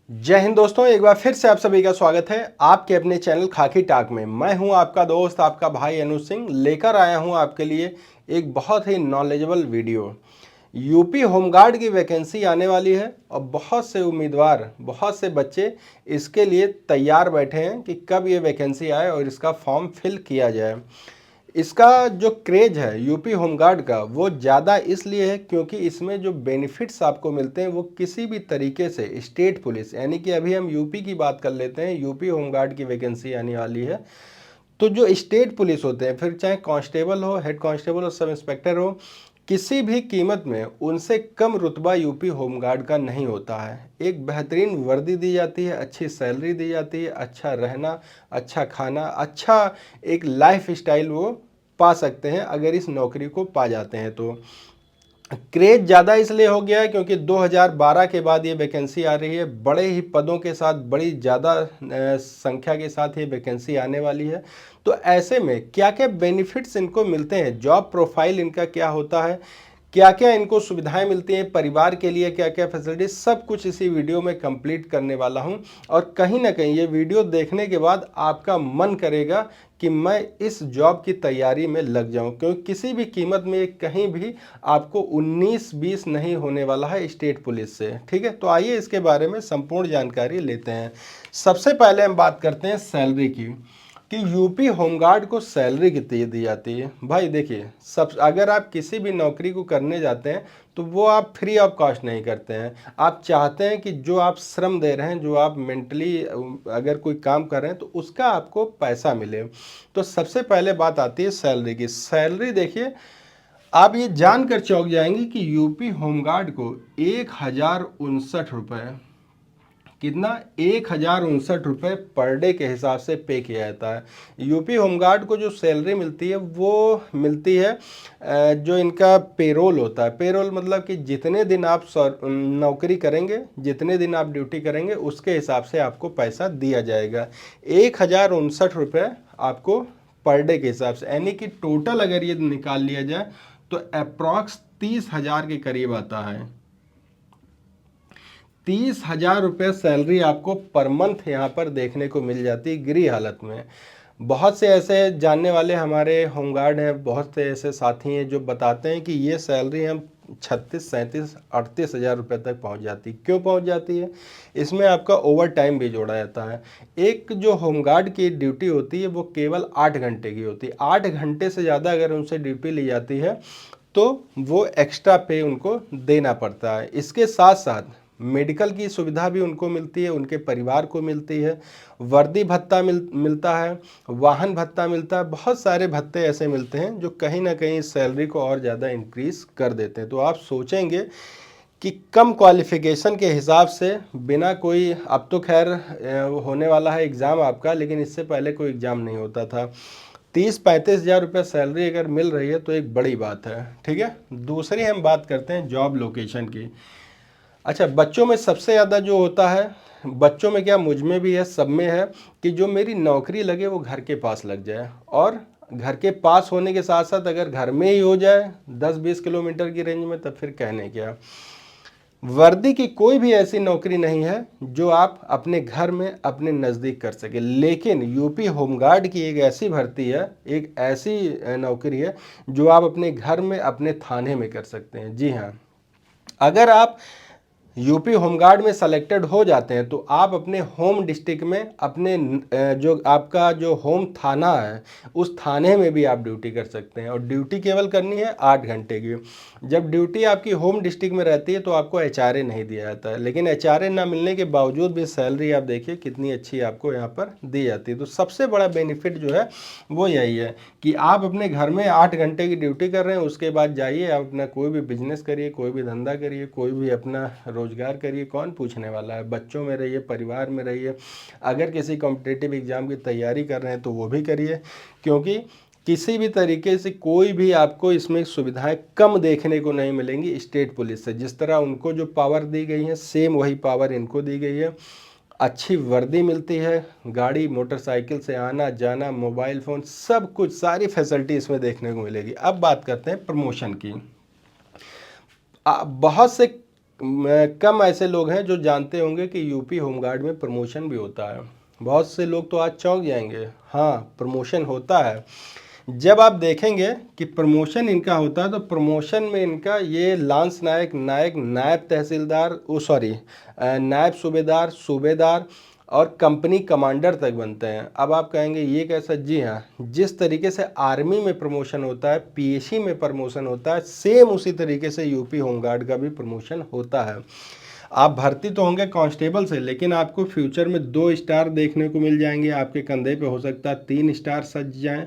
जय हिंद दोस्तों, एक बार फिर से आप सभी का स्वागत है आपके अपने चैनल खाकी टाक में। मैं हूं आपका दोस्त, आपका भाई अनुज सिंह, लेकर आया हूं आपके लिए एक बहुत ही नॉलेजेबल वीडियो। यूपी होमगार्ड की वैकेंसी आने वाली है और बहुत से उम्मीदवार, बहुत से बच्चे इसके लिए तैयार बैठे हैं कि कब ये वैकेंसी आए और इसका फॉर्म फिल किया जाए। इसका जो क्रेज है यूपी होमगार्ड का वो ज़्यादा इसलिए है क्योंकि इसमें जो बेनिफिट्स आपको मिलते हैं वो किसी भी तरीके से स्टेट पुलिस, यानी कि अभी हम यूपी की बात कर लेते हैं, यूपी होमगार्ड की वैकेंसी आने वाली है। तो जो स्टेट पुलिस होते हैं, फिर चाहे कांस्टेबल हो, हेड कांस्टेबल हो, सब इंस्पेक्टर हो, किसी भी कीमत में उनसे कम रुतबा यूपी होमगार्ड का नहीं होता है। एक बेहतरीन वर्दी दी जाती है, अच्छी सैलरी दी जाती है, अच्छा रहना, अच्छा खाना, अच्छा एक लाइफ स्टाइल वो पा सकते हैं अगर इस नौकरी को पा जाते हैं। तो क्रेज ज़्यादा इसलिए हो गया है क्योंकि 2012 के बाद ये वैकेंसी आ रही है, बड़े ही पदों के साथ, बड़ी ज़्यादा संख्या के साथ ये वैकेंसी आने वाली है। तो ऐसे में क्या क्या बेनिफिट्स इनको मिलते हैं, जॉब प्रोफाइल इनका क्या होता है, क्या क्या इनको सुविधाएं मिलती हैं, परिवार के लिए क्या क्या फैसिलिटीज, सब कुछ इसी वीडियो में कंप्लीट करने वाला हूं। और कहीं ना कहीं ये वीडियो देखने के बाद आपका मन करेगा कि मैं इस जॉब की तैयारी में लग जाऊं, क्योंकि किसी भी कीमत में कहीं भी आपको 19-20 नहीं होने वाला है स्टेट पुलिस से। ठीक है, तो आइए इसके बारे में संपूर्ण जानकारी लेते हैं। सबसे पहले हम बात करते हैं सैलरी की कि यूपी होमगार्ड को सैलरी कितनी दी जाती है। भाई देखिए, सब अगर आप किसी भी नौकरी को करने जाते हैं तो वो आप फ्री ऑफ कॉस्ट नहीं करते हैं। आप चाहते हैं कि जो आप श्रम दे रहे हैं, जो आप मेंटली अगर कोई काम कर रहे हैं तो उसका आपको पैसा मिले। तो सबसे पहले बात आती है सैलरी की। सैलरी देखिए, आप ये जानकर चौंक जाएंगे कि यूपी होमगार्ड को 1059 रुपये, कितना, 1059 रुपये पर डे के हिसाब से पे किया जाता है। यूपी होमगार्ड को जो सैलरी मिलती है वो मिलती है जो इनका पेरोल होता है। पेरोल मतलब कि जितने दिन आप नौकरी करेंगे, जितने दिन आप ड्यूटी करेंगे, उसके हिसाब से आपको पैसा दिया जाएगा। 1059 रुपये आपको पर डे के हिसाब से, यानी कि टोटल अगर ये निकाल लिया जाए तो अप्रॉक्स 30,000 के करीब आता है। 30,000 रुपये सैलरी आपको पर मंथ यहाँ पर देखने को मिल जाती है गृह हालत में। बहुत से ऐसे जानने वाले हमारे होमगार्ड हैं, बहुत से ऐसे साथी हैं जो बताते हैं कि ये सैलरी हम 36, 37, 38 हज़ार रुपये तक पहुँच जाती। क्यों पहुँच जाती है? इसमें आपका ओवर टाइम भी जोड़ा जाता है। एक जो होमगार्ड की ड्यूटी होती है वो केवल 8 घंटे की होती है। 8 घंटे से ज़्यादा अगर उनसे ड्यूटी ली जाती है तो वो एक्स्ट्रा पे उनको देना पड़ता है। इसके साथ साथ मेडिकल की सुविधा भी उनको मिलती है, उनके परिवार को मिलती है, वर्दी भत्ता मिलता है, वाहन भत्ता मिलता है, बहुत सारे भत्ते ऐसे मिलते हैं जो कहीं ना कहीं सैलरी को और ज़्यादा इंक्रीज कर देते हैं। तो आप सोचेंगे कि कम क्वालिफिकेशन के हिसाब से, बिना कोई, अब तो खैर होने वाला है एग्ज़ाम आपका, लेकिन इससे पहले कोई एग्ज़ाम नहीं होता था। 30-35 हज़ार रुपये सैलरी अगर मिल रही है तो एक बड़ी बात है। ठीक है, दूसरी हम बात करते हैं जॉब लोकेशन की। अच्छा, बच्चों में सबसे ज़्यादा जो होता है, बच्चों में क्या, मुझ में भी है, सब में है, कि जो मेरी नौकरी लगे वो घर के पास लग जाए। और घर के पास होने के साथ साथ अगर घर में ही हो जाए 10-20 किलोमीटर की रेंज में, तब फिर कहने क्या। वर्दी की कोई भी ऐसी नौकरी नहीं है जो आप अपने घर में अपने नज़दीक कर सके, लेकिन यूपी होमगार्ड की एक ऐसी भर्ती है, एक ऐसी नौकरी है जो आप अपने घर में, अपने थाने में कर सकते हैं। जी हाँ, अगर आप यूपी होमगार्ड में सेलेक्टेड हो जाते हैं तो आप अपने होम डिस्ट्रिक्ट में, अपने जो आपका जो होम थाना है उस थाने में भी आप ड्यूटी कर सकते हैं। और ड्यूटी केवल करनी है 8 घंटे की। जब ड्यूटी आपकी होम डिस्ट्रिक्ट में रहती है तो आपको एचआरए नहीं दिया जाता है, लेकिन एचआरए ना मिलने के बावजूद भी सैलरी आप देखिए कितनी अच्छी आपको यहाँ पर दी जाती है। तो सबसे बड़ा बेनिफिट जो है वो यही है कि आप अपने घर में 8 घंटे की ड्यूटी कर रहे हैं, उसके बाद जाइए आप अपना कोई भी बिजनेस करिए, कोई भी धंधा करिए, कोई भी अपना रोजगार करिए, कौन पूछने वाला है। बच्चों में रहिए, परिवार में रहिए। अगर किसी कॉम्पिटिटिव एग्ज़ाम की तैयारी कर रहे हैं तो वो भी करिए, क्योंकि किसी भी तरीके से कोई भी आपको इसमें सुविधाएं कम देखने को नहीं मिलेंगी स्टेट पुलिस से। जिस तरह उनको जो पावर दी गई है, सेम वही पावर इनको दी गई है। अच्छी वर्दी मिलती है, गाड़ी मोटरसाइकिल से आना जाना, मोबाइल फ़ोन, सब कुछ, सारी फैसिलिटी इसमें देखने को मिलेगी। अब बात करते हैं प्रमोशन की। बहुत से कम ऐसे लोग हैं जो जानते होंगे कि यूपी होमगार्ड में प्रमोशन भी होता है। बहुत से लोग तो आज चौंक जाएंगे, हाँ प्रमोशन होता है। जब आप देखेंगे कि प्रमोशन इनका होता है तो प्रमोशन में इनका ये लांस नायक, नायब तहसीलदार, नायब सूबेदार, सूबेदार और कंपनी कमांडर तक बनते हैं। अब आप कहेंगे ये कैसा? जी हाँ, जिस तरीके से आर्मी में प्रमोशन होता है, पीएसी में प्रमोशन होता है, सेम उसी तरीके से यूपी होमगार्ड का भी प्रमोशन होता है। आप भर्ती तो होंगे कांस्टेबल से, लेकिन आपको फ्यूचर में 2 स्टार देखने को मिल जाएंगे, आपके कंधे पे हो सकता है 3 स्टार सज जाएं।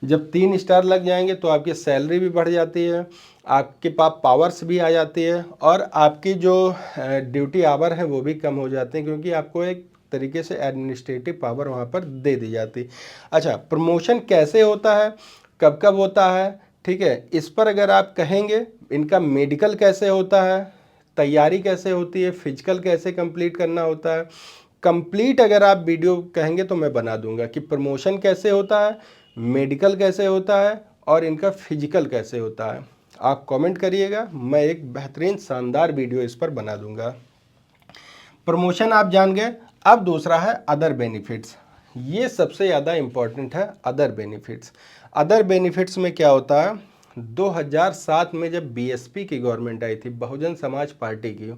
जब 3 स्टार लग जाएंगे तो आपकी सैलरी भी बढ़ जाती है, आपके पास पावर्स भी आ जाती है और आपकी जो ड्यूटी आवर है वो भी कम हो जाते हैं, क्योंकि आपको एक तरीके से एडमिनिस्ट्रेटिव पावर वहाँ पर दे दी जाती। अच्छा, प्रमोशन कैसे होता है, कब कब होता है, ठीक है, इस पर अगर आप कहेंगे इनका मेडिकल कैसे होता है, तैयारी कैसे होती है, फिजिकल कैसे कंप्लीट करना होता है, कंप्लीट अगर आप वीडियो कहेंगे तो मैं बना दूंगा कि प्रमोशन कैसे होता है, मेडिकल कैसे होता है और इनका फिजिकल कैसे होता है। आप कमेंट करिएगा, मैं एक बेहतरीन शानदार वीडियो इस पर बना दूंगा। प्रमोशन आप जान गए। अब दूसरा है अदर बेनिफिट्स। ये सबसे ज़्यादा इम्पॉर्टेंट है, अदर बेनिफिट्स। अदर बेनिफिट्स में क्या होता है, 2007 में जब बीएसपी की गवर्नमेंट आई थी, बहुजन समाज पार्टी की,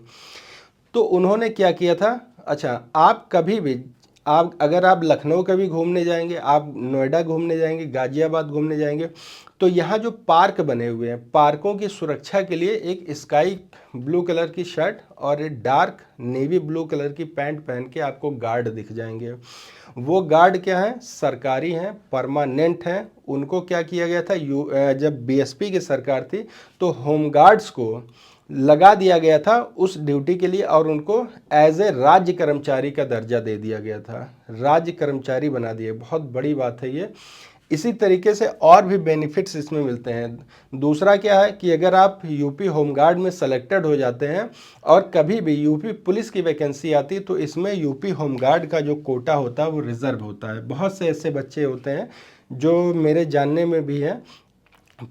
तो उन्होंने क्या किया था, अच्छा आप कभी भी, आप अगर आप लखनऊ कभी घूमने जाएंगे, आप नोएडा घूमने जाएंगे, गाजियाबाद घूमने जाएंगे, तो यहाँ जो पार्क बने हुए हैं, पार्कों की सुरक्षा के लिए एक स्काई ब्लू कलर की शर्ट और एक डार्क नेवी ब्लू कलर की पैंट पहन के आपको गार्ड दिख जाएंगे। वो गार्ड क्या हैं, सरकारी हैं, परमानेंट हैं। उनको क्या किया गया था, जब बीएसपी की सरकार थी तो होमगार्ड्स को लगा दिया गया था उस ड्यूटी के लिए और उनको एज ए राज्य कर्मचारी का दर्जा दे दिया गया था, राज्य कर्मचारी बना दिए। बहुत बड़ी बात है ये। इसी तरीके से और भी बेनिफिट्स इसमें मिलते हैं। दूसरा क्या है कि अगर आप यूपी होमगार्ड में सेलेक्टेड हो जाते हैं और कभी भी यूपी पुलिस की वैकेंसी आती है तो इसमें यूपी होमगार्ड का जो कोटा होता है वो रिजर्व होता है। बहुत से ऐसे बच्चे होते हैं जो मेरे जानने में भी है,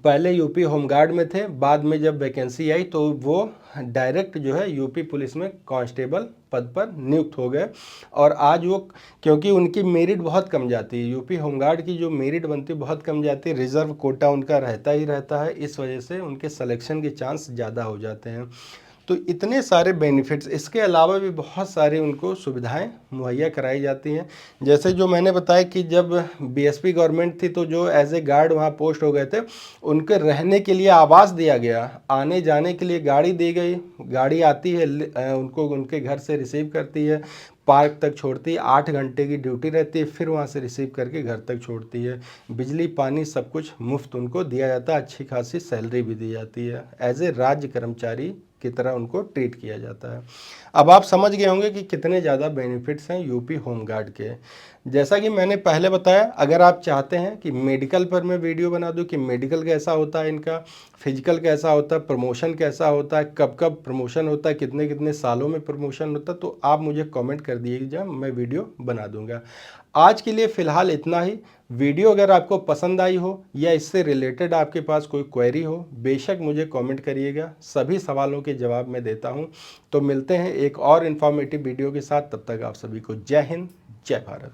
पहले यूपी होमगार्ड में थे, बाद में जब वैकेंसी आई तो वो डायरेक्ट जो है यूपी पुलिस में कांस्टेबल पद पर नियुक्त हो गए। और आज वो, क्योंकि उनकी मेरिट बहुत कम जाती है, यूपी होमगार्ड की जो मेरिट बनती है बहुत कम जाती है, रिजर्व कोटा उनका रहता ही रहता है, इस वजह से उनके सिलेक्शन के चांस ज़्यादा हो जाते हैं। तो इतने सारे बेनिफिट्स, इसके अलावा भी बहुत सारी उनको सुविधाएं मुहैया कराई जाती हैं। जैसे जो मैंने बताया कि जब बीएसपी गवर्नमेंट थी तो जो एज ए गार्ड वहाँ पोस्ट हो गए थे, उनके रहने के लिए आवास दिया गया, आने जाने के लिए गाड़ी दी गई, गाड़ी आती है उनको उनके घर से रिसीव करती है, पार्क तक छोड़ती है, 8 घंटे की ड्यूटी रहती है, फिर वहाँ से रिसीव करके घर तक छोड़ती है। बिजली पानी सब कुछ मुफ्त उनको दिया जाता है, अच्छी खासी सैलरी भी दी जाती है, एज ए राज्य कर्मचारी की तरह उनको ट्रीट किया जाता है। अब आप समझ गए होंगे कि कितने ज़्यादा बेनिफिट्स हैं यूपी होमगार्ड के। जैसा कि मैंने पहले बताया, अगर आप चाहते हैं कि मेडिकल पर मैं वीडियो बना दूं कि मेडिकल कैसा होता है इनका, फिजिकल कैसा होता है, प्रमोशन कैसा होता है, कब कब प्रमोशन होता है, कितने कितने सालों में प्रमोशन होता है, तो आप मुझे कमेंट कर दीजिएगा, मैं वीडियो बना दूंगा। आज के लिए फ़िलहाल इतना ही। वीडियो अगर आपको पसंद आई हो या इससे रिलेटेड आपके पास कोई क्वेरी हो, बेशक मुझे कमेंट करिएगा, सभी सवालों के जवाब मैं देता हूं। तो मिलते हैं एक और इन्फॉर्मेटिव वीडियो के साथ, तब तक आप सभी को जय हिंद, जय भारत।